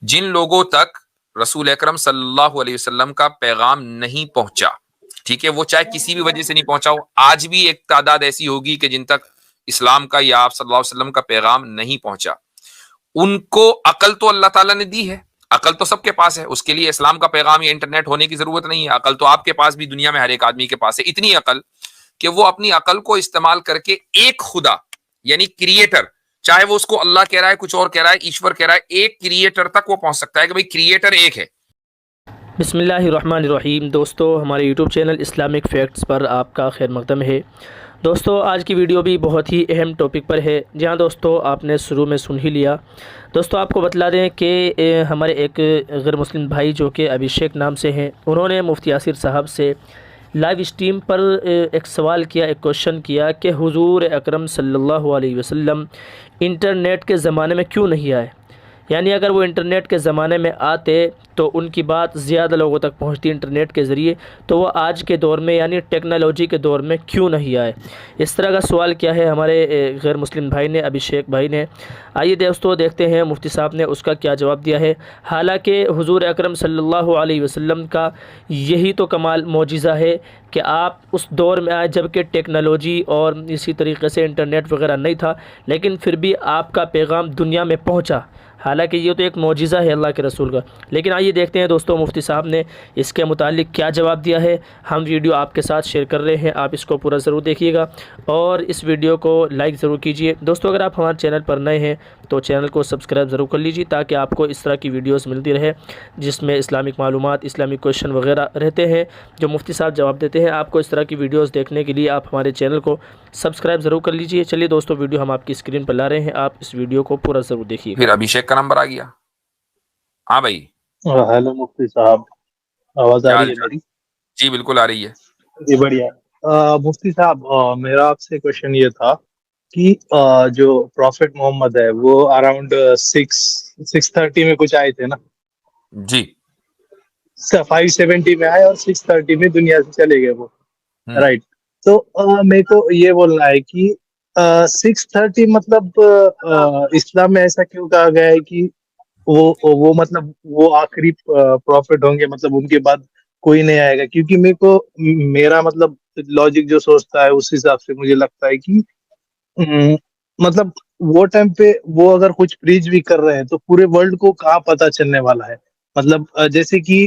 جن لوگوں تک رسول اکرم صلی اللہ علیہ وسلم کا پیغام نہیں پہنچا، ٹھیک ہے، وہ چاہے کسی بھی وجہ سے نہیں پہنچا ہو، آج بھی ایک تعداد ایسی ہوگی کہ جن تک اسلام کا یا آپ صلی اللہ علیہ وسلم کا پیغام نہیں پہنچا، ان کو عقل تو اللہ تعالیٰ نے دی ہے، عقل تو سب کے پاس ہے، اس کے لیے اسلام کا پیغام یا انٹرنیٹ ہونے کی ضرورت نہیں ہے، عقل تو آپ کے پاس بھی، دنیا میں ہر ایک آدمی کے پاس ہے، اتنی عقل کہ وہ اپنی عقل کو استعمال کر کے ایک خدا یعنی کریٹر، چاہے وہ اس کو اللہ کہہ رہا ہے، کچھ اور کہہ رہا ہے، ایشور کہہ رہا ہے، ایک کریٹر تک وہ پہنچ سکتا ہے کہ بھئی کریٹر ایک ہے۔ بسم اللہ الرحمن الرحیم۔ دوستو، ہمارے یوٹیوب چینل اسلامک فیکٹس پر آپ کا خیر مقدم ہے۔ دوستو، آج کی ویڈیو بھی بہت ہی اہم ٹاپک پر ہے، جہاں دوستو آپ نے شروع میں سن ہی لیا۔ دوستو، آپ کو بتلا دیں کہ ہمارے ایک غیر مسلم بھائی جو کہ ابھیشیک نام سے ہیں، انہوں نے مفتی یاسر صاحب سے لائیو اسٹریم پر ایک سوال کیا، ایک کوشچن کیا کہ حضور اکرم صلی اللہ علیہ وسلم انٹرنیٹ کے زمانے میں کیوں نہیں آئے؟ یعنی اگر وہ انٹرنیٹ کے زمانے میں آتے تو ان کی بات زیادہ لوگوں تک پہنچتی انٹرنیٹ کے ذریعے، تو وہ آج کے دور میں یعنی ٹیکنالوجی کے دور میں کیوں نہیں آئے؟ اس طرح کا سوال کیا ہے ہمارے غیر مسلم بھائی نے، ابھیشیک بھائی نے۔ آئیے دوستو دیکھتے ہیں مفتی صاحب نے اس کا کیا جواب دیا ہے۔ حالانکہ حضور اکرم صلی اللہ علیہ وسلم کا یہی تو کمال معجزہ ہے کہ آپ اس دور میں آئے جب کہ ٹیکنالوجی اور اسی طریقے سے انٹرنیٹ وغیرہ نہیں تھا، لیکن پھر بھی آپ کا پیغام دنیا میں پہنچا۔ حالانکہ یہ تو ایک معجزہ ہے اللہ کے رسول کا، لیکن آئیے دیکھتے ہیں دوستو مفتی صاحب نے اس کے متعلق کیا جواب دیا ہے۔ ہم ویڈیو آپ کے ساتھ شیئر کر رہے ہیں، آپ اس کو پورا ضرور دیکھیے گا اور اس ویڈیو کو لائک ضرور کیجیے۔ دوستو، اگر آپ ہمارے چینل پر نئے ہیں تو چینل کو سبسکرائب ضرور کر لیجیے تاکہ آپ کو اس طرح کی ویڈیوز ملتی رہے جس میں اسلامک معلومات، اسلامک کویشچن وغیرہ رہتے ہیں جو مفتی صاحب جواب دیتے ہیں۔ آپ کو اس طرح کی ویڈیوز دیکھنے کے لیے آپ ہمارے چینل کو سبسکرائب ضرور کر لیجیے۔ چلیے دوستو، ویڈیو ہم آپ کی اسکرین پر لا رہے ہیں، آپ اس ویڈیو کو پورا ضرور دیکھیے گا۔ پھر ابھیشیک کا نمبر آ گیا۔ ہاں بھائی، ہیلو مفتی صاحب، آواز آ کیا رہی حال ہے چال؟ میری؟ جی بالکل آ رہی ہے۔ جی بڑھیا۔ مفتی صاحب، میرا آپ سے کوشچن یہ تھا کہ جو پروفٹ محمد ہے وہ اراؤنڈ 630 میں کچھ آئے تھے نا؟ جی 570 میں آئے اور 630 میں دنیا سے چلے گئے وہ، ہوں۔ رائٹ؟ تو میرے کو یہ بولنا ہے کہ 630 مطلب اسلام میں ایسا کیوں کہا گیا ہے کہ وہ مطلب وہ آخری پروفٹ ہوں گے، مطلب ان کے بعد کوئی نہیں آئے گا؟ کیونکہ میرے کو میرا مطلب لاجک جو سوچتا ہے اس حساب سے مجھے لگتا ہے کہ مطلب وہ ٹائم پہ وہ اگر کچھ پریچ بھی کر رہے ہیں تو پورے ورلڈ کو کہاں پتہ چلنے والا ہے؟ مطلب جیسے کہ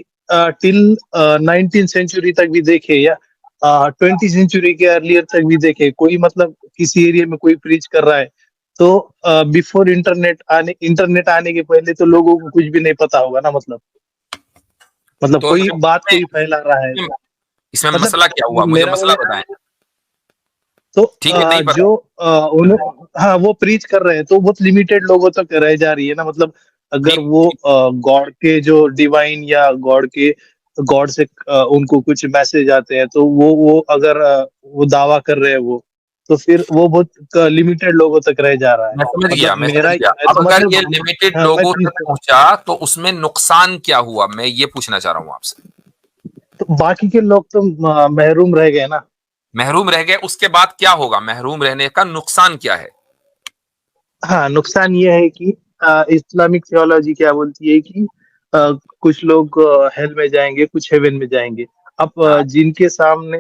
ٹل 19 سینچری تک بھی دیکھے یا 20 سینچری کے ارلیئر تک بھی دیکھے، کوئی مطلب کسی ایریا میں کوئی پریچ کر رہا ہے تو بیفور انٹرنیٹ آنے کے پہلے تو لوگوں کو کچھ بھی نہیں پتا ہوگا نا، مطلب تو کوئی بات کوئی پھیلا رہا ہے، اس میں مطلب مسئلہ کیا ہوا؟ مجھے میرا مسئلہ بتائیں۔ تو ٹھیک ہے، نہیں پتا۔ جو ہاں وہ پریچ کر رہے ہیں تو بہت لمیٹڈ لوگوں تک رہ جا رہی ہے نا، مطلب اگر ٹھیک وہ ٹھیک۔ گاڈ کے جو ڈیوائن یا گاڈ سے ان کو کچھ میسج آتے ہیں تو وہ اگر وہ دعویٰ کر رہے ہیں وہ، تو پھر وہ بہت لمیٹڈ لوگوں تک رہ جا رہا ہے۔ میں سمجھ گیا، مطلب میں میرا سمجھ گیا۔ اب اگر مطلب یہ لمیٹڈ ہاں لوگوں تک پہنچا تو اس میں نقصان کیا ہوا؟ میں یہ پوچھنا چاہ رہا ہوں آپ سے۔ تو باقی کے لوگ تو محروم رہ گئے نا۔ محروم رہ گئے، اس کے بعد کیا ہوگا؟ محروم رہنے کا نقصان کیا ہے؟ ہاں، نقصان یہ ہے کہ اسلامک تھیولوجی کیا بولتی ہے کہ کچھ لوگ ہیل میں جائیں گے، کچھ ہیون میں جائیں گے۔ اب ہاں، جن کے سامنے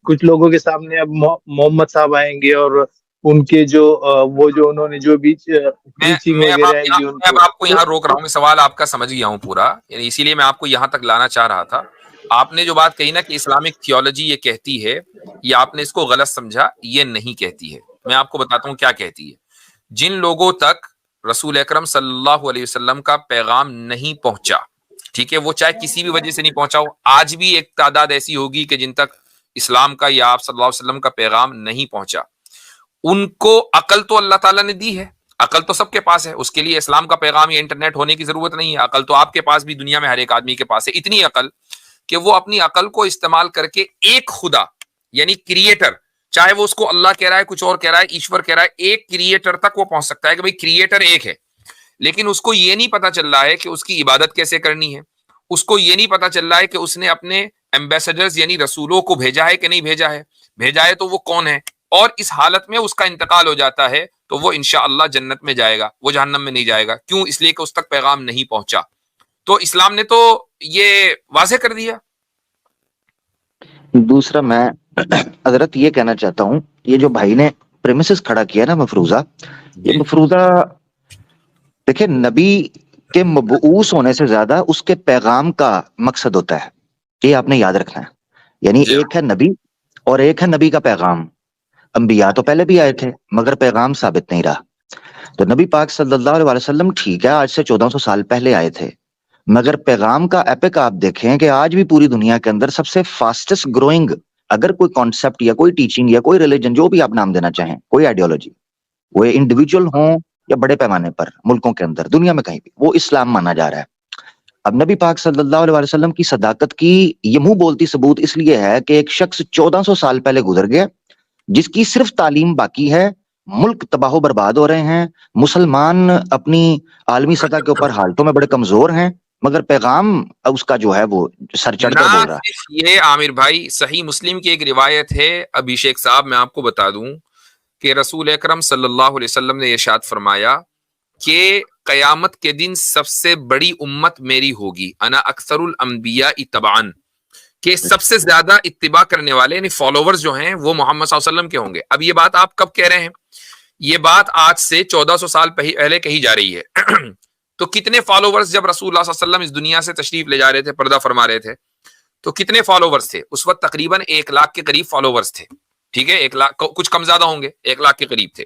کچھ لوگوں کے سامنے اب محمد صاحب آئیں گے اور ان کے جو وہ جو انہوں نے جو بھی پریچنگ میں وغیرہ آئے گی ان اب کو، آپ کو یہاں روک رہا ہوں، میں سوال آپ کا سمجھ گیا ہوں پورا، یعنی اسی لیے میں آپ کو یہاں تک لانا چاہ رہا تھا۔ آپ نے جو بات کہی نا کہ اسلامک تھیولوجی یہ کہتی ہے، یہ آپ نے اس کو غلط سمجھا، یہ نہیں کہتی ہے۔ میں آپ کو بتاتا ہوں کیا کہتی ہے۔ جن لوگوں تک رسول اکرم صلی اللہ علیہ وسلم کا پیغام نہیں پہنچا، ٹھیک ہے، وہ چاہے کسی بھی وجہ سے نہیں پہنچا ہو، آج بھی ایک تعداد ایسی ہوگی کہ جن تک اسلام کا یا آپ صلی اللہ علیہ وسلم کا پیغام نہیں پہنچا، ان کو عقل تو اللہ تعالیٰ نے دی ہے، عقل تو سب کے پاس ہے، اس کے لیے اسلام کا پیغام یا انٹرنیٹ ہونے کی ضرورت نہیں ہے، عقل تو آپ کے پاس بھی، دنیا میں ہر ایک آدمی کے پاس ہے، اتنی عقل کہ وہ اپنی عقل کو استعمال کر کے ایک خدا یعنی کریٹر، چاہے وہ اس کو اللہ کہہ رہا ہے، کچھ اور کہہ رہا ہے، ایشور کہہ رہا ہے، ایک کریٹر تک وہ پہنچ سکتا ہے کہ بھئی کریٹر ایک ہے۔ لیکن اس کو یہ نہیں پتا چل رہا ہے کہ اس کی عبادت کیسے کرنی ہے، اس کو یہ نہیں پتا چل رہا ہے کہ اس نے اپنے ایمبیسڈرز یعنی رسولوں کو بھیجا ہے کہ نہیں بھیجا ہے، بھیجا ہے تو وہ کون ہے، اور اس حالت میں اس کا انتقال ہو جاتا ہے تو وہ انشاءاللہ جنت میں جائے گا, وہ جہنم میں نہیں جائے گا. کیوں؟ اس لیے کہ اس تک پیغام نہیں پہنچا. تو اسلام نے تو یہ واضح کر دیا. دوسرا میں حضرت یہ کہنا چاہتا ہوں, یہ جو بھائی نے پریمیسز کھڑا کیا نا مفروضہ, یہ مفروضہ دیکھیں نبی کے مبعوث ہونے سے زیادہ اس کے پیغام کا مقصد ہوتا ہے, یہ آپ نے یاد رکھنا ہے. یعنی ایک ہے نبی اور ایک ہے نبی کا پیغام. انبیاء تو پہلے بھی آئے تھے مگر پیغام ثابت نہیں رہا. تو نبی پاک صلی اللہ علیہ وسلم ٹھیک ہے آج سے 1400 سال پہلے آئے تھے, مگر پیغام کا ایپک آپ دیکھیں کہ آج بھی پوری دنیا کے اندر سب سے فاسٹسٹ گروئنگ اگر کوئی کانسیپٹ یا کوئی ٹیچنگ یا کوئی ریلیجن, جو بھی آپ نام دینا چاہیں, کوئی آئیڈیالوجی, وہ انڈیویجول ہوں یا بڑے پیمانے پر ملکوں کے اندر دنیا میں کہیں بھی, وہ اسلام مانا جا رہا ہے. اب نبی پاک صلی اللہ علیہ وسلم کی صداقت کی یہ منہ بولتی ثبوت اس لیے ہے کہ ایک شخص 1400 سال پہلے گزر گیا جس کی صرف تعلیم باقی ہے, ملک تباہ و برباد ہو رہے ہیں, مسلمان اپنی عالمی سطح کے اوپر حالتوں میں بڑے کمزور ہیں, مگر پیغام اس کا جو ہے وہ سر چڑھ کر بول رہا ہے. یہ عامر بھائی صحیح مسلم کی ایک روایت ہے, ابھیشیک صاحب میں آپ کو بتا دوں کہ رسول اکرم صلی اللہ علیہ وسلم نے ارشاد فرمایا کہ قیامت کے دن سب سے بڑی امت میری ہوگی, انا اکثر الانبیاء تبعا, کہ سب سے زیادہ اتباع کرنے والے یعنی فالوورز جو ہیں وہ محمد صلی اللہ علیہ وسلم کے ہوں گے. اب یہ بات آپ کب کہہ رہے ہیں؟ یہ بات آج سے 1400 سال پہلے کہی جا رہی ہے. تو کتنے فالوورز جب رسول اللہ صلی اللہ علیہ وسلم اس دنیا سے تشریف لے جا رہے تھے, پردہ فرما رہے تھے, تو کتنے فالوورز تھے اس وقت؟ تقریباً 1 لاکھ کے قریب فالوورز تھے. ٹھیک ہے, 1 لاکھ کچھ کم زیادہ ہوں گے, 1 لاکھ کے قریب تھے.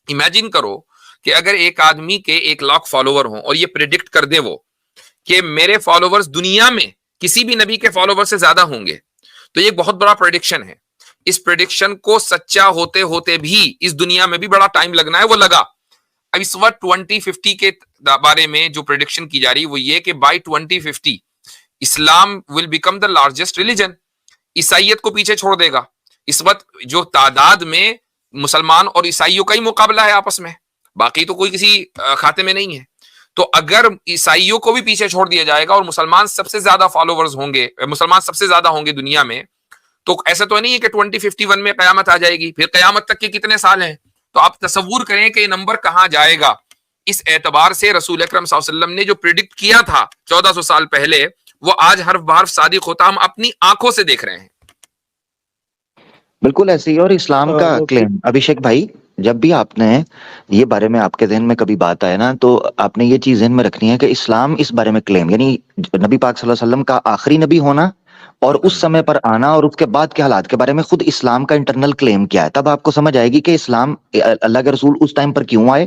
امیجن کرو کہ اگر ایک آدمی کے 1 لاکھ فالوور ہوں اور یہ پریڈکٹ کر دے وہ کہ میرے فالوورز دنیا میں کسی بھی نبی کے فالوور سے زیادہ ہوں گے, تو یہ بہت بڑا پریڈکشن ہے. اس پریڈکشن کو سچا ہوتے ہوتے بھی اس دنیا میں بھی بڑا ٹائم لگنا ہے, وہ لگا. اب اس وقت 2050 کے بارے میں جو پریڈکشن کی جا رہی وہ یہ کہ by 2050 Islam will become the largest religion, عیسائیت کو پیچھے چھوڑ دے گا. اس وقت جو تعداد میں مسلمان اور عیسائیوں کا ہی مقابلہ ہے آپس میں, باقی تو کوئی کسی کھاتے میں نہیں ہے. تو اگر عیسائیوں کو بھی پیچھے چھوڑ دیا جائے گا اور مسلمان سب سے زیادہ فالوورز ہوں گے, مسلمان سب سے زیادہ ہوں گے دنیا میں, تو ایسا تو نہیں ہے کہ 2051 میں قیامت آ جائے گی. پھر قیامت تک کے کتنے سال ہیں؟ تو آپ تصور کریں کہ یہ نمبر کہاں جائے گا. اس اعتبار سے رسول اکرم صلی اللہ علیہ وسلم نے جو پریڈکٹ کیا تھا 1400 سال پہلے, وہ آج حرف بحرف صادق ہوتا, ہم اپنی آنکھوں سے دیکھ رہے ہیں. بالکل ایسے ہی. اور اسلام کا کلیم, ابھیشیک بھائی, جب بھی آپ نے یہ بارے میں آپ کے ذہن میں کبھی بات آئے نا, تو آپ نے یہ چیز ذہن میں رکھنی ہے کہ اسلام اس بارے میں کلیم, یعنی نبی پاک صلی اللہ علیہ وسلم کا آخری نبی ہونا اور اس سمے پر آنا اور اس کے بعد کے حالات کے بارے میں خود اسلام کا انٹرنل کلیم کیا ہے, تب آپ کو سمجھ آئے گی کہ اسلام, اللہ کے رسول اس ٹائم پر کیوں آئے,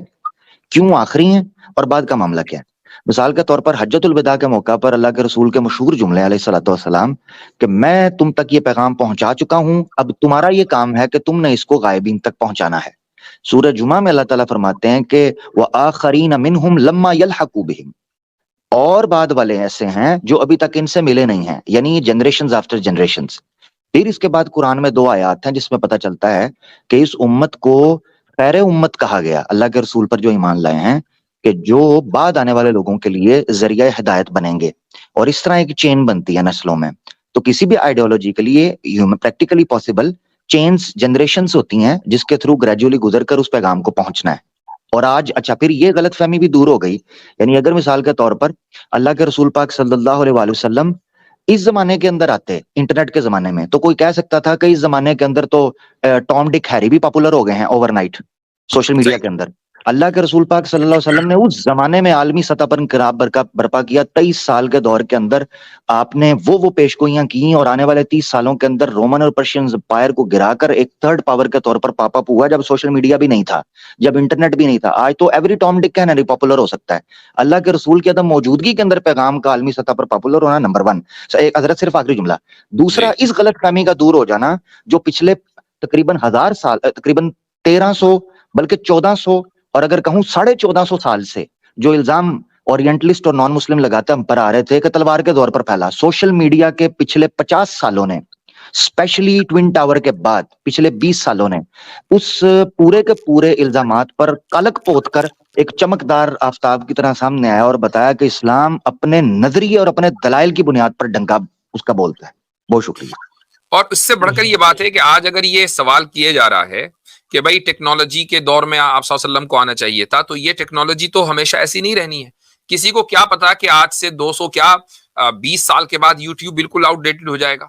کیوں آخری ہیں, اور بعد کا معاملہ کیا ہے. مثال کے طور پر حجۃ الوداع کے موقع پر اللہ کے رسول کے مشہور جملے علیہ الصلوۃ والسلام کہ میں تم تک یہ پیغام پہنچا چکا ہوں, اب تمہارا یہ کام ہے کہ تم نے اس کو غائبین تک پہنچانا ہے. سورہ جمعہ میں اللہ تعالیٰ فرماتے ہیں کہ وَآخَرِينَ مِنْهُمْ لَمَّا يَلْحَقُوا بِهِمْ, اور بعد والے ایسے ہیں جو ابھی تک ان سے ملے نہیں ہیں, یعنی جنریشنز آفٹر جنریشنز. پھر اس کے بعد قرآن میں 2 آیات ہیں جس میں پتہ چلتا ہے کہ اس امت کو خیر امت کہا گیا, اللہ کے رسول پر جو ایمان لائے ہیں, کہ جو بعد آنے والے لوگوں کے لیے ذریعہ ہدایت بنیں گے. اور اس طرح ایک چین بنتی ہے نسلوں میں. تو کسی بھی آئیڈیالوجی کے لیے پریکٹیکلی پاسبل چینز, جنریشنز ہوتی ہیں جس کے تھرو گریجولی گزر کر اس پیغام کو پہنچنا ہے. اور آج اچھا پھر یہ غلط فہمی بھی دور ہو گئی, یعنی اگر مثال کے طور پر اللہ کے رسول پاک صلی اللہ علیہ وآلہ وسلم اس زمانے کے اندر آتے, انٹرنیٹ کے زمانے میں, تو کوئی کہہ سکتا تھا کہ اس زمانے کے اندر تو ٹام ڈک ہیری بھی پاپولر ہو گئے ہیں اوور نائٹ سوشل میڈیا کے اندر. اللہ کے رسول پاک صلی اللہ علیہ وسلم نے اس زمانے میں عالمی سطح پر انقلاب برپا کیا. 23 سال کے دور کے اندر آپ نے وہ پیش گوئیاں کی, اور آنے والے 30 سالوں کے اندر رومن اور پرشین امپائر کو گرا کر ایک تھرڈ پاور کے طور پر پاپ اپ ہوا, جب سوشل میڈیا بھی نہیں تھا, جب انٹرنیٹ بھی نہیں تھا. آج تو ایوری ٹام ڈک کینری پاپولر ہو سکتا ہے. اللہ کے رسول کی عدم موجودگی کے اندر پیغام کا عالمی سطح پر پاپولر ہونا نمبر 1. حضرت صرف آخری جملہ. دوسرا, اس غلط فہمی کا دور ہو جانا جو پچھلے تقریباً 1000 سال, تقریباً 1300 بلکہ 1400 اور اگر کہوں 1450 سال سے جو الزام اورینٹلسٹ اور نان مسلم لگاتے ہم پر آ رہے تھے کہ تلوار کے دور پر پھیلا, سوشل میڈیا کے پچھلے 50 سالوں نے, اسپیشلی ٹوین ٹاور کے بعد پچھلے 20 سالوں نے اس پورے کے پورے الزامات پر کلک پوت کر ایک چمکدار آفتاب کی طرح سامنے آیا اور بتایا کہ اسلام اپنے نظریے اور اپنے دلائل کی بنیاد پر ڈنکا اس کا بولتا ہے. بہت شکریہ. اور اس سے بڑھ کر یہ بات ہے کہ آج اگر یہ سوال کیے جا رہا ہے کہ بھائی ٹیکنالوجی کے دور میں آپ صلی اللہ علیہ وسلم کو آنا چاہیے تھا، تو یہ ٹیکنالوجی تو ہمیشہ ایسی نہیں رہنی ہے. کسی کو کیا پتا کہ آج سے 200 کیا 20 سال کے بعد یوٹیوب بالکل آؤٹ ڈیٹڈ ہو جائے گا.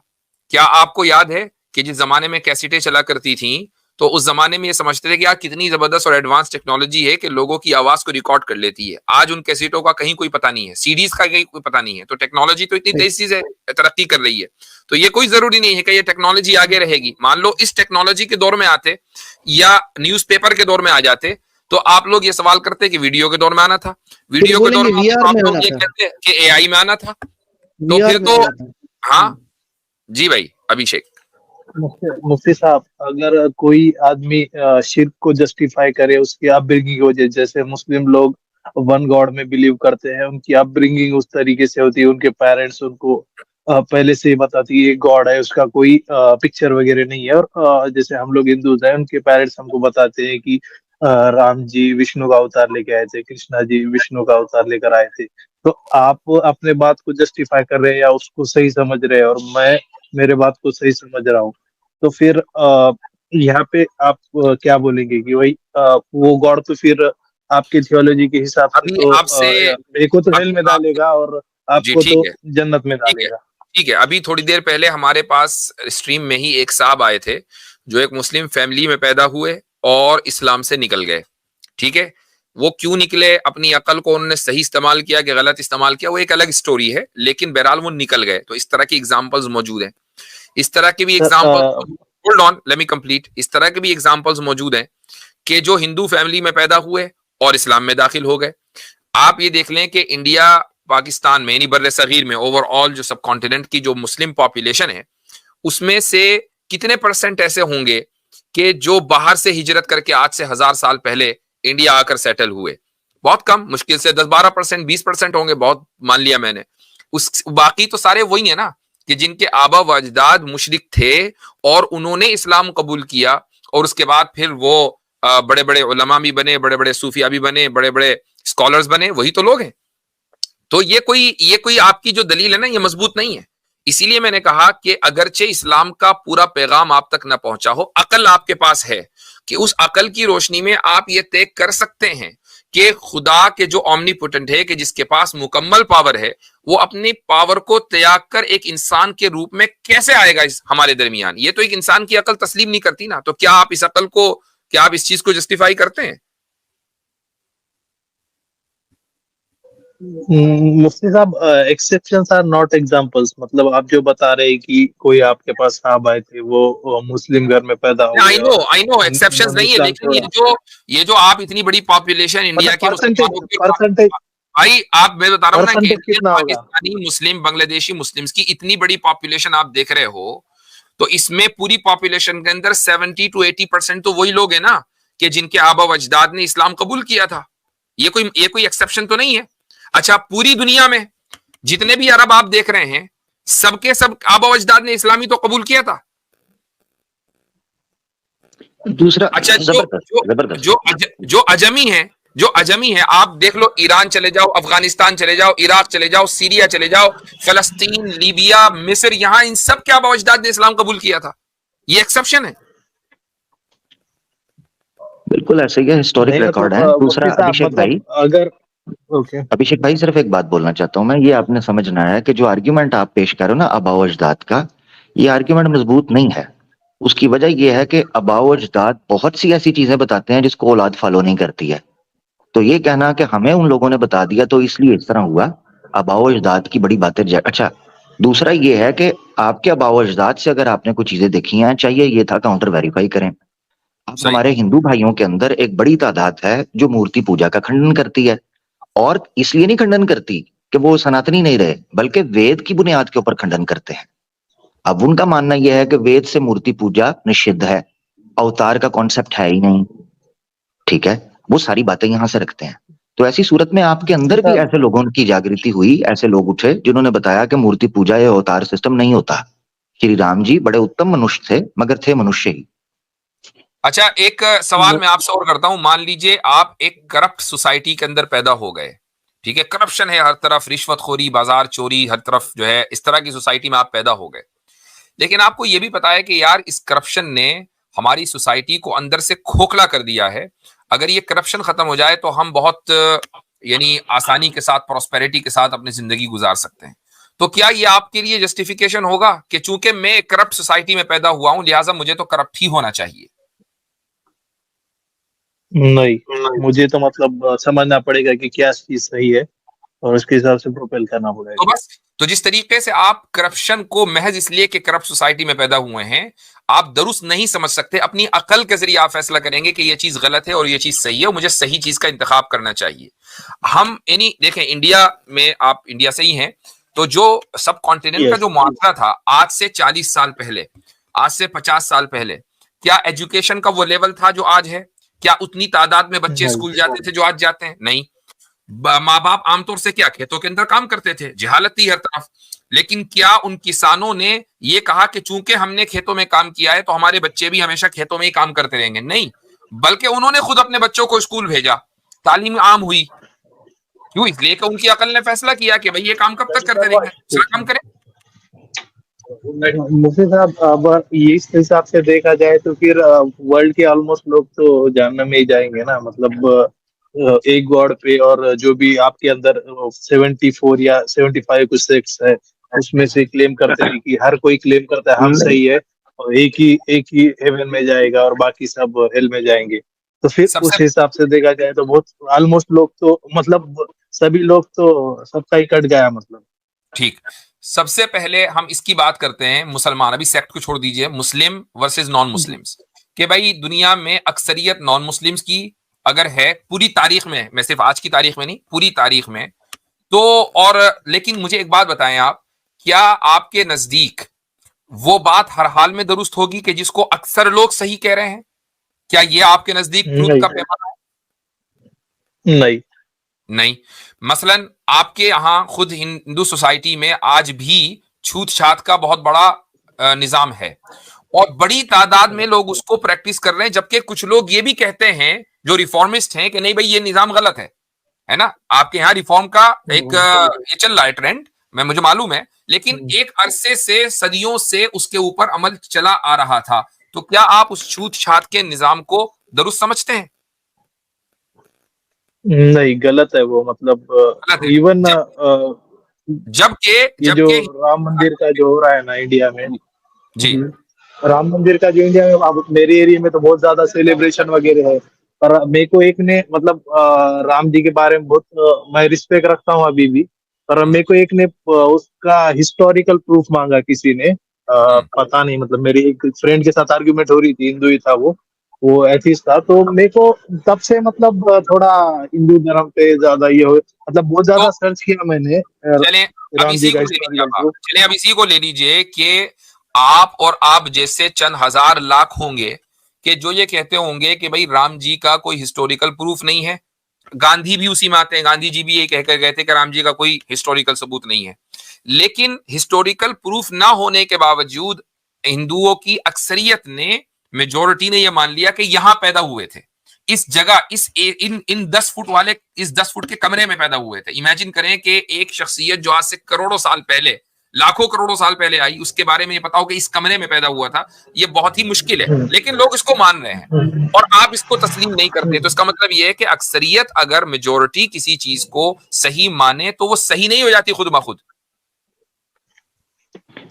کیا آپ کو یاد ہے کہ جس زمانے میں کیسٹیں چلا کرتی تھیں تو اس زمانے میں یہ سمجھتے تھے کہ یار کتنی زبردست اور ایڈوانس ٹیکنالوجی ہے کہ لوگوں کی آواز کو ریکارڈ کر لیتی ہے. آج ان کیسٹوں کا کہیں کوئی پتہ نہیں ہے، سی ڈیز کا کہیں کوئی پتہ نہیں ہے. تو ٹیکنالوجی تو اتنی تیز چیز ہے، ترقی کر رہی ہے. تو یہ کوئی ضروری نہیں ہے کہ یہ ٹیکنالوجی آگے رہے گی. مان لو اس ٹیکنالوجی کے دور میں آتے یا نیوز پیپر کے دور میں آ جاتے تو آپ لوگ یہ سوال کرتے کہ ویڈیو کے دور میں آنا تھا، ویڈیو کے دور میں آپ لوگ یہ کہتے کہ اے آئی میں آنا تھا. تو پھر تو ہاں جی بھائی ابھیشیک. مفتی صاحب، اگر کوئی آدمی شرک کو جسٹیفائی کرے اس کی اپ برنگنگ کی وجہ، جیسے مسلم لوگ ون گاڈ میں بلیو کرتے ہیں، ان کی اپ برنگنگ اس طریقے سے ہوتی ہے، ان کے پیرنٹس ان کو پہلے سے ہی بتاتی ہے گاڈ ہے، اس کا کوئی پکچر وغیرہ نہیں ہے. اور جیسے ہم لوگ ہندوز ہیں، ان کے پیرنٹس ہم کو بتاتے ہیں کہ رام جی وشنو کا اوتار لے کے آئے تھے، کرشنا جی وشنو کا اوتار لے کر آئے تھے. تو آپ اپنے بات کو جسٹیفائی کر رہے ہیں یا اس کو صحیح سمجھ رہے ہیں، اور میں میرے بات کو صحیح سمجھ رہا ہوں، تو پھر یہاں پہ آپ کیا بولیں گے کہ وہی وہ گاڈ تو پھر آپ کی تھیولوجی کے حساب سے ابھی تو آپ سے ایک کو تو ہیل میں ڈالے گا اور آپ جی کو ٹھیک تو ہے جنت میں ٹھیک ڈالے ہے گا. ٹھیک ہے. ابھی تھوڑی دیر پہلے ہمارے پاس اسٹریم میں ہی ایک صاحب آئے تھے جو ایک مسلم فیملی میں پیدا ہوئے اور اسلام سے نکل گئے. ٹھیک ہے، وہ کیوں نکلے، اپنی عقل کو انہوں نے صحیح استعمال کیا کہ غلط استعمال کیا، وہ ایک الگ اسٹوری ہے، لیکن بہرحال وہ نکل گئے. تو اس طرح کی ایگزامپلز موجود ہیں. اس طرح کی بھی example, hold on let me complete, اس طرح کی بھی ایگزامپلز موجود ہیں کہ جو ہندو فیملی میں پیدا ہوئے اور اسلام میں داخل ہو گئے. آپ یہ دیکھ لیں کہ انڈیا پاکستان میں یعنی بر صغیر میں اوور آل جو سب کانٹیننٹ کی جو مسلم پاپولیشن ہے اس میں سے کتنے پرسنٹ ایسے ہوں گے کہ جو باہر سے ہجرت کر کے آج سے 1000 سال پہلے انڈیا آ کر سیٹل ہوئے؟ بہت کم، مشکل سے 10-12%، 20% ہوں گے، بہت مان لیا میں نے. باقی تو سارے وہی ہیں نا کہ جن کے آبا و اجداد مشرک تھے اور انہوں نے اسلام قبول کیا، اور اس کے بعد پھر وہ بڑے بڑے علماء بھی بنے، بڑے بڑے صوفیاء بھی بنے، بڑے بڑے اسکالرز بنے، وہی تو لوگ ہیں. تو یہ کوئی آپ کی جو دلیل ہے نا یہ مضبوط نہیں ہے. اسی لیے میں نے کہا کہ اگرچہ اسلام کا پورا پیغام آپ تک نہ پہنچا ہو، عقل آپ کے پاس ہے کہ اس عقل کی روشنی میں آپ یہ طے کر سکتے ہیں کہ خدا کے جو اومنی پوٹنٹ ہے، کہ جس کے پاس مکمل پاور ہے، وہ اپنی پاور کو تیاگ کر ایک انسان کے روپ میں کیسے آئے گا ہمارے درمیان. یہ تو ایک انسان کی عقل تسلیم نہیں کرتی نا. تو کیا آپ اس عقل کو، کیا آپ اس چیز کو جسٹیفائی کرتے ہیں؟ مفتی صاحب، ایکسیپشنز آر ناٹ ایگزامپلس. مطلب آپ جو بتا رہے ہیں کہ کوئی آپ کے پاس صاحب آئے تھے، وہ مسلم گھر میں پیدا ہوئے اور آئی نو انہوں ایکسیپشنز نے نہیں ہے، اسلام لیکن چھوڑا. یہ جو آپ اتنی بڑی پاپولیشن انڈیا مطلب کے مسلمانوں کی، پرسنٹیج بھائی آپ میں بتا رہا ہوں نا کہ پرسنٹیج انڈین، کتنا ہوگا؟ پاکستانی، مسلم، بنگلہ دیشی مسلمز کی اتنی بڑی پاپولیشن آپ دیکھ رہے ہو، تو اس میں پوری پاپولیشن کے اندر 70-80% تو وہی لوگ ہیں نا کہ جن کے آبا و اجداد نے اسلام قبول کیا تھا. یہ کوئی ایکسیپشن تو نہیں ہے. اچھا، پوری دنیا میں جتنے بھی عرب آپ دیکھ رہے ہیں سب کے سب آبا و اجداد نے اسلامی تو قبول کیا تھا. دوسرا اچھا، زبردست جو اجمی ہیں آپ دیکھ لو، ایران چلے جاؤ، افغانستان چلے جاؤ، عراق چلے جاؤ، سیریا چلے جاؤ، فلسطین، لیبیا، مصر، یہاں ان سب کے آبا و اجداد نے اسلام قبول کیا تھا. یہ ایکسیپشن ہے. بالکل ایسے ہی ہے، ہسٹورک نہیں ریکارڈ مطلب ہے. دوسرا مفتی صاحب، ابھیشیک مطلب بھائی، اگر اوکے ابھیشیک بھائی صرف ایک بات بولنا چاہتا ہوں میں. یہ آپ نے سمجھنا ہے کہ جو آرگیومنٹ آپ پیش کر رہے ہو نا آباء و اجداد کا، یہ آرگیومنٹ مضبوط نہیں ہے. اس کی وجہ یہ ہے کہ آباء و اجداد بہت سی ایسی چیزیں بتاتے ہیں جس کو اولاد فالو نہیں کرتی ہے. تو یہ کہنا کہ ہمیں ان لوگوں نے بتا دیا تو اس لیے اس طرح ہوا، آباء و اجداد کی بڑی باتیں اچھا. دوسرا یہ ہے کہ آپ کے آباء و اجداد سے اگر آپ نے کچھ چیزیں دیکھی ہیں، چاہیے یہ تھا کاؤنٹر ویریفائی کریں. اب صحیح. ہمارے ہندو بھائیوں کے اندر ایک بڑی تعداد ہے جو مورتی پوجا کا کھنڈن کرتی ہے، اور اس لیے نہیں کھنڈن کرتی کہ وہ سناتنی نہیں رہے، بلکہ وید کی بنیاد کے اوپر کھنڈن کرتے ہیں. اب ان کا ماننا یہ ہے کہ وید سے مورتی پوجا نشدھ ہے، اوتار کا کانسیپٹ ہے ہی نہیں. ٹھیک ہے، وہ ساری باتیں یہاں سے رکھتے ہیں. تو ایسی صورت میں آپ کے مفتی اندر بھی صاحب، ایسے لوگوں کی جاگرتی ہوئی، ایسے لوگ اٹھے جنہوں نے بتایا کہ مورتی پوجا یا اوتار سسٹم نہیں ہوتا. شری رام جی بڑے اتم منشیہ تھے، مگر تھے منشیہ ہی. اچھا، ایک سوال میں آپ سے اور کرتا ہوں. مان لیجئے آپ ایک کرپٹ سوسائٹی کے اندر پیدا ہو گئے، ٹھیک ہے، کرپشن ہے ہر طرف، رشوت خوری، بازار چوری، ہر طرف جو ہے اس طرح کی سوسائٹی میں آپ پیدا ہو گئے. لیکن آپ کو یہ بھی پتا ہے کہ یار اس کرپشن نے ہماری سوسائٹی کو اندر سے کھوکھلا کر دیا ہے. اگر یہ کرپشن ختم ہو جائے تو ہم بہت یعنی آسانی کے ساتھ پراسپیرٹی کے ساتھ اپنی زندگی گزار سکتے ہیں. تو کیا یہ آپ کے لیے جسٹیفیکیشن ہوگا کہ چونکہ میں کرپٹ سوسائٹی میں پیدا ہوا ہوں لہٰذا مجھے تو کرپٹ ہی ہونا چاہیے؟ نہیں، مجھے تو مطلب سمجھنا پڑے گا کہ کیا چیز صحیح ہے اور اس کے حساب سے پروپیل کرنا پڑے تو گا. بس تو جس طریقے سے آپ کرپشن کو محض اس لیے کہ کرپٹ سوسائٹی میں پیدا ہوئے ہیں آپ درست نہیں سمجھ سکتے، اپنی عقل کے ذریعے آپ فیصلہ کریں گے کہ یہ چیز غلط ہے اور یہ چیز صحیح ہے اور مجھے صحیح چیز کا انتخاب کرنا چاہیے. ہم یعنی دیکھیں انڈیا میں، آپ انڈیا سے ہی ہیں، تو جو سب کانٹیننٹ کا جو معاشرہ تھا آج سے 40 سال پہلے، آج سے 50 سال پہلے، کیا ایجوکیشن کا وہ لیول تھا جو آج ہے؟ کیا اتنی تعداد میں بچے اسکول جاتے تھے جو آج جاتے ہیں؟ نہیں. ماں باپ عام طور سے کیا کھیتوں کے اندر کام کرتے تھے، جہالت تھی ہر طرف. لیکن کیا ان کسانوں نے یہ کہا کہ چونکہ ہم نے کھیتوں میں کام کیا ہے تو ہمارے بچے بھی ہمیشہ کھیتوں میں ہی کام کرتے رہیں گے؟ نہیں، بلکہ انہوں نے خود اپنے بچوں کو اسکول بھیجا، تعلیم عام ہوئی. کیوں؟ اس لیے کہ ان کی عقل نے فیصلہ کیا کہ بھائی یہ کام کب تک کرتے رہیں گے، دوسرا کام کریں. مفتی صاحب، اب اس حساب سے دیکھا جائے تو پھر ورلڈ کے آلموسٹ لوگ تو جہنم میں ہی جائیں گے نا. مطلب ایک گاڈ پہ، اور جو بھی آپ کے اندر 74 یا 75 کچھ سیکس ہے اس میں سے کلیم کرتے ہیں کہ ہر کوئی کلیم کرتا ہے ہم صحیح ہے اور ایک ہی ہیون میں جائے گا اور باقی سب ہیل میں جائیں گے. تو پھر سب اس سے حساب سے دیکھا جائے تو بہت آلموسٹ لوگ تو مطلب سبھی لوگ تو سب کا ہی کٹ گیا. مطلب ٹھیک، سب سے پہلے ہم اس کی بات کرتے ہیں مسلمان، ابھی سیکٹ کو چھوڑ دیجئے، مسلم ورسز نان مسلمس، کہ بھائی دنیا میں اکثریت نان مسلمس کی اگر ہے پوری تاریخ میں صرف آج کی تاریخ میں نہیں، پوری تاریخ میں تو، اور لیکن مجھے ایک بات بتائیں آپ، کیا آپ کے نزدیک وہ بات ہر حال میں درست ہوگی کہ جس کو اکثر لوگ صحیح کہہ رہے ہیں؟ کیا یہ آپ کے نزدیک ٹروتھ کا پیمانہ ہے؟ نہیں. مثلا آپ کے یہاں خود ہندو سوسائٹی میں آج بھی چھوت چھات کا بہت بڑا نظام ہے اور بڑی تعداد میں لوگ اس کو پریکٹس کر رہے ہیں، جبکہ کچھ لوگ یہ بھی کہتے ہیں جو ریفارمسٹ ہیں کہ نہیں بھائی یہ نظام غلط ہے نا. آپ کے یہاں ریفارم کا ایک یہ چل رہا ہے ٹرینڈ، مجھے معلوم ہے، لیکن ایک عرصے سے صدیوں سے اس کے اوپر عمل چلا آ رہا تھا. تو کیا آپ اس چھوت چھات کے نظام کو درست سمجھتے ہیں؟ نہیں، غلط ہے وہ. مطلب غلط ہے. ایون جبکہ یہ جو رام مندر کا جو ہو رہا ہے نا انڈیا میں، جی رام مندر کا جو انڈیا میں، اب میرے ایریا میں تو بہت زیادہ سیلیبریشن وغیرہ ہے. پر میرے کو ایک نے مطلب رام جی کے بارے میں بہت میں رسپیکٹ رکھتا ہوں ابھی بھی، پر میرے کو ایک نے اس کا ہسٹوریکل پروف مانگا کسی نے. پتا نہیں، مطلب میری ایک فرینڈ کے ساتھ آرگیومنٹ ہو رہی تھی، ہندو ہی تھا وہ ایتھیسٹ تھا. تو میرے کو تب سے مطلب تھوڑا ہندو دھرم پہ زیادہ یہ ہو، مطلب بہت زیادہ سرچ کیا میں نے چلیں اب رام اسی جی کا کو لے لیجیے، ہسٹوریکل پروف. چلیں اب اسی کو لے لیجیے کہ آپ اور آپ جیسے چند ہزار لاکھ ہوں گے کہ جو یہ کہتے ہوں گے کہ بھائی رام جی کا کوئی ہسٹوریکل پروف نہیں ہے. گاندھی بھی اسی میں آتے ہیں، گاندھی جی بھی یہ کہہ کر گئے تھے کہ رام جی کا کوئی ہسٹوریکل ثبوت نہیں ہے. لیکن ہسٹوریکل پروف نہ ہونے کے باوجود ہندوؤں کی اکثریت نے، میجورٹی نے یہ مان لیا کہ یہاں پیدا ہوئے تھے، اس جگہ، ان 10 فٹ والے، اس 10 فٹ کے کمرے میں پیدا ہوئے تھے. امیجن کریں کہ ایک شخصیت جو آج سے کروڑوں سال پہلے، لاکھوں کروڑوں سال پہلے آئی، اس کے بارے میں یہ پتا ہو کہ اس کمرے میں پیدا ہوا تھا. یہ بہت ہی مشکل ہے، لیکن لوگ اس کو مان رہے ہیں اور آپ اس کو تسلیم نہیں کرتے. تو اس کا مطلب یہ ہے کہ اکثریت اگر میجورٹی کسی چیز کو صحیح مانے تو وہ صحیح نہیں ہو جاتی خود بخود.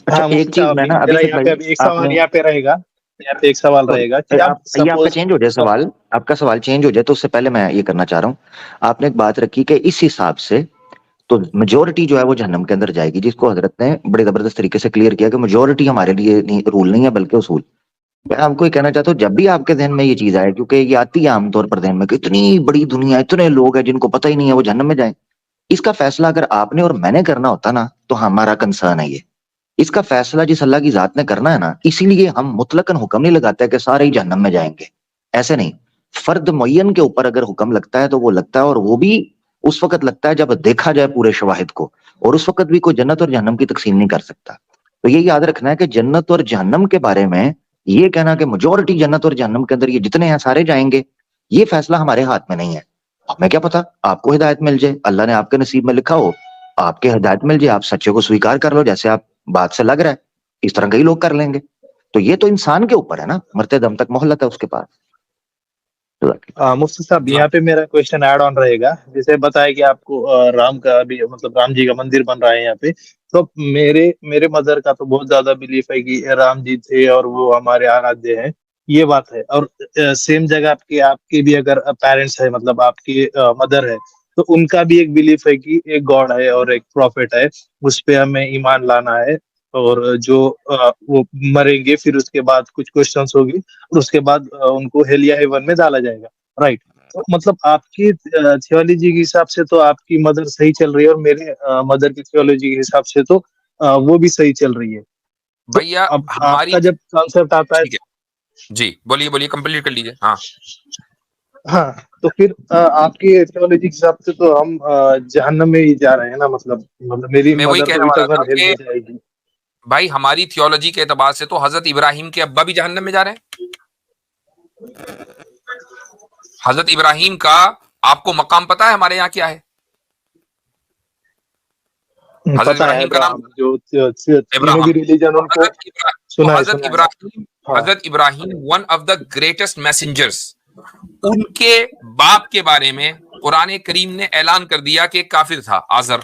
اچھا ایک چیز میں نا ابھیشیک بھائی، ایک سوال یہاں پہ رہے گا، یہاں پہ ایک سوال رہے گا کہ یہ آپ کا چینج ہو جائے سوال، آپ کا سوال چینج ہو جائے تو اس سے پہلے میں یہ کرنا چاہ رہا ہوں. آپ نے ایک بات رکھی کہ اس حساب سے تو میجورٹی جو ہے وہ جہنم کے اندر جائے گی، جس کو حضرت نے بڑے زبردست طریقے سے کلیئر کیا کہ میجورٹی ہمارے لیے رول نہیں ہے بلکہ اصول. میں آپ کو یہ کہنا چاہتا ہوں جب بھی آپ کے ذہن میں یہ چیز آئے، کیونکہ یہ آتی ہے عام طور پر ذہن میں کہ اتنی بڑی دنیا، اتنے لوگ ہیں جن کو پتہ ہی نہیں ہے وہ جہنم میں جائیں، اس کا فیصلہ اگر آپ نے اور میں نے کرنا ہوتا نا تو ہمارا کنسرن ہے یہ. اس کا فیصلہ جس اللہ کی ذات نے کرنا ہے نا، اسی لیے ہم مطلقاً حکم نہیں لگاتے کہ سارے ہی جہنم میں جائیں گے، ایسے نہیں. فرد معین کے اوپر اگر حکم لگتا ہے تو وہ لگتا ہے، اور وہ بھی اس وقت لگتا ہے جب دیکھا جائے پورے شواہد کو، اور اس وقت بھی کوئی جنت اور جہنم کی تقسیم نہیں کر سکتا. تو یہ یاد رکھنا ہے کہ جنت اور جہنم کے بارے میں یہ کہنا کہ میجورٹی جنت اور جہنم کے اندر یہ جتنے ہیں سارے جائیں گے، یہ فیصلہ ہمارے ہاتھ میں نہیں ہے. ہمیں کیا پتا، آپ کو ہدایت مل جائے، اللہ نے آپ کے نصیب میں لکھا ہو، آپ کے ہدایت مل جائے، آپ سچے کو سویکار کر لو، جیسے آپ بات سے لگ رہا ہے اس طرح کئی لوگ کر لیں گے. تو یہ تو انسان کے اوپر ہے نا, مرتے دم تک مہلت ہے اس کے پاس. مفتی صاحب یہاں پہ میرا کوشچن ایڈ آن رہے گا. جیسے بتایا کہ آپ کو رام کا بھی مطلب رام جی کا مندر بن رہا ہے یہاں پہ, تو میرے مدر کا تو بہت زیادہ بلیف ہے کہ رام جی تھے اور وہ ہمارے آرادھیہ ہیں, یہ بات ہے. اور سیم جگہ آپ کے بھی اگر پیرنٹس ہے, مطلب آپ کی مدر ہے, تو ان کا بھی ایک بلیف ہے کہ ایک گاڈ ہے اور ایک پروفٹ ہے, اس پہ ہمیں ایمان لانا ہے. اور جو وہ مریں گے پھر اس کے بعد کچھ کوشچنس ہوگی, اور اس کے بعد ان کو ہیل یا ہیون میں ڈالا جائے گا, رائٹ. تو مطلب آپ کی تھیولوجی کے حساب سے تو آپ کی مدر صحیح چل رہی ہے, اور میرے مدر کی تھیولوجی کے حساب سے تو وہ بھی صحیح چل رہی ہے. تو بھیا اب آپ ہماری کا جب کانسیپٹ آتا ٹھیک ہے, ہے جی, بولیے کمپلیٹ کر لیجیے. ہاں ہاں, تو پھر آپ کی تھیولوجی کے حساب سے تو ہم جہنم میں ہی جا رہے ہیں نا. مطلب میری میں وہی مدر تو کہنے والا تھا اٹرنل ہیل کہ میں جائے گی. بھائی ہماری تھیولوجی کے اعتبار سے تو حضرت ابراہیم کے ابا بھی جہنم میں جا رہے ہیں. حضرت ابراہیم کا آپ کو مقام پتا ہے ہمارے یہاں کیا ہے؟ حضرت پتا ہے ابراہیم کا نام ابراہم, جو تینوں ابراہم. بھی ریلیجن ان کو تو سنا حضرت ہے. ابراہیم ہاں, حضرت Ibrahim one of the greatest messengers, ان کے باپ کے بارے میں قرآن کریم نے اعلان کر دیا کہ کافر تھا آزر.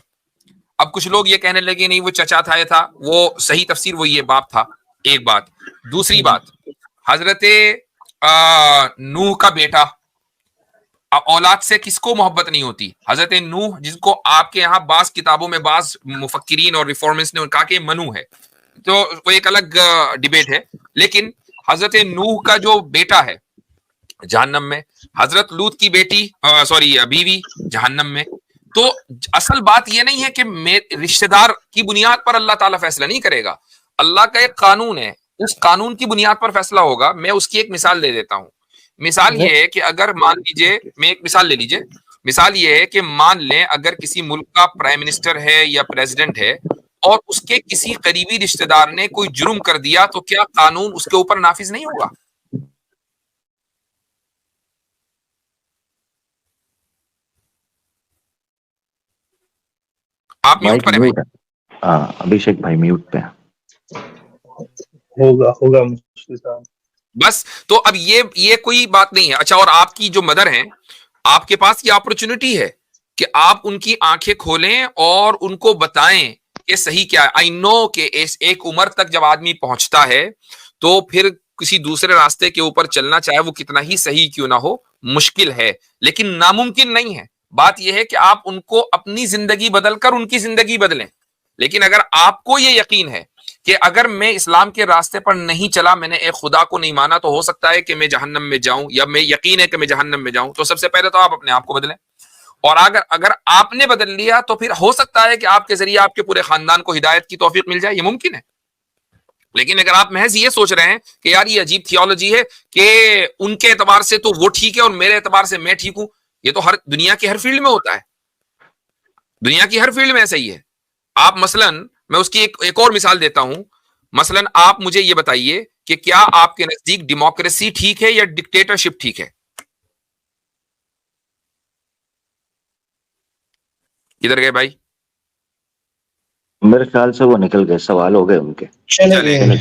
اب کچھ لوگ یہ کہنے لگے نہیں وہ چچا تھا, یہ تھا, وہ صحیح تفسیر وہی ہے, باپ تھا. ایک بات. دوسری بات, حضرت نوح کا بیٹا, اولاد سے کس کو محبت نہیں ہوتی؟ حضرت نوح, جس کو آپ کے یہاں بعض کتابوں میں بعض مفکرین اور ریفارمرز نے کہا کہ منو ہے, تو وہ ایک الگ ڈیبیٹ ہے. لیکن حضرت نوح کا جو بیٹا ہے جہنم میں, حضرت لوط کی بیٹی بیوی جہنم میں. تو اصل بات یہ نہیں ہے کہ رشتہ دار کی بنیاد پر اللہ تعالیٰ فیصلہ نہیں کرے گا. اللہ کا ایک قانون ہے, اس قانون کی بنیاد پر فیصلہ ہوگا. میں اس کی ایک مثال دے دیتا ہوں. مثال یہ ہے کہ اگر مان لیجیے, میں ایک مثال لے لیجیے. مثال یہ ہے کہ مان لیں اگر کسی ملک کا پرائم منسٹر ہے یا پریزیڈنٹ ہے, اور اس کے کسی قریبی رشتہ دار نے کوئی جرم کر دیا, تو کیا قانون اس کے اوپر نافذ نہیں ہوگا؟ آپ میوٹ مائک پر ہیں بھائی. میوٹ ہے. ہاں ابھیشیک بھائی میوٹ پہ. ہوگا مفتی صاحب. بس تو اب یہ کوئی بات نہیں ہے. اچھا, اور آپ کی جو مدر ہیں, آپ کے پاس یہ اپرچونٹی ہے کہ آپ ان کی آنکھیں کھولیں اور ان کو بتائیں کہ صحیح کیا ہے. آئی نو کہ ایک عمر تک جب آدمی پہنچتا ہے تو پھر کسی دوسرے راستے کے اوپر چلنا, چاہے وہ کتنا ہی صحیح کیوں نہ ہو, مشکل ہے, لیکن ناممکن نہیں ہے. بات یہ ہے کہ آپ ان کو اپنی زندگی بدل کر ان کی زندگی بدلیں. لیکن اگر آپ کو یہ یقین ہے کہ اگر میں اسلام کے راستے پر نہیں چلا, میں نے ایک خدا کو نہیں مانا, تو ہو سکتا ہے کہ میں جہنم میں جاؤں, یا میں یقین ہے کہ میں جہنم میں جاؤں, تو سب سے پہلے تو آپ اپنے آپ کو بدلیں. اور اگر آپ نے بدل لیا تو پھر ہو سکتا ہے کہ آپ کے ذریعے آپ کے پورے خاندان کو ہدایت کی توفیق مل جائے, یہ ممکن ہے. لیکن اگر آپ محض یہ سوچ رہے ہیں کہ یار یہ عجیب تھیولوجی ہے کہ ان کے اعتبار سے تو وہ ٹھیک ہے اور میرے اعتبار سے میں ٹھیک ہوں, یہ تو دنیا کی ہر فیلڈ میں ہوتا ہے. دنیا کی ہر فیلڈ میں ایسا ہی ہے. آپ مثلاً, میں اس کی ایک اور مثال دیتا ہوں. مثلاً آپ مجھے یہ بتائیے کہ کیا آپ کے نزدیک ڈیموکریسی ٹھیک ہے یا ڈکٹیٹرشپ ٹھیک ہے؟ کدھر گئے بھائی؟ میرے خیال سے وہ نکل گئے, سوال ہو گئے ان کے. چلے گئے.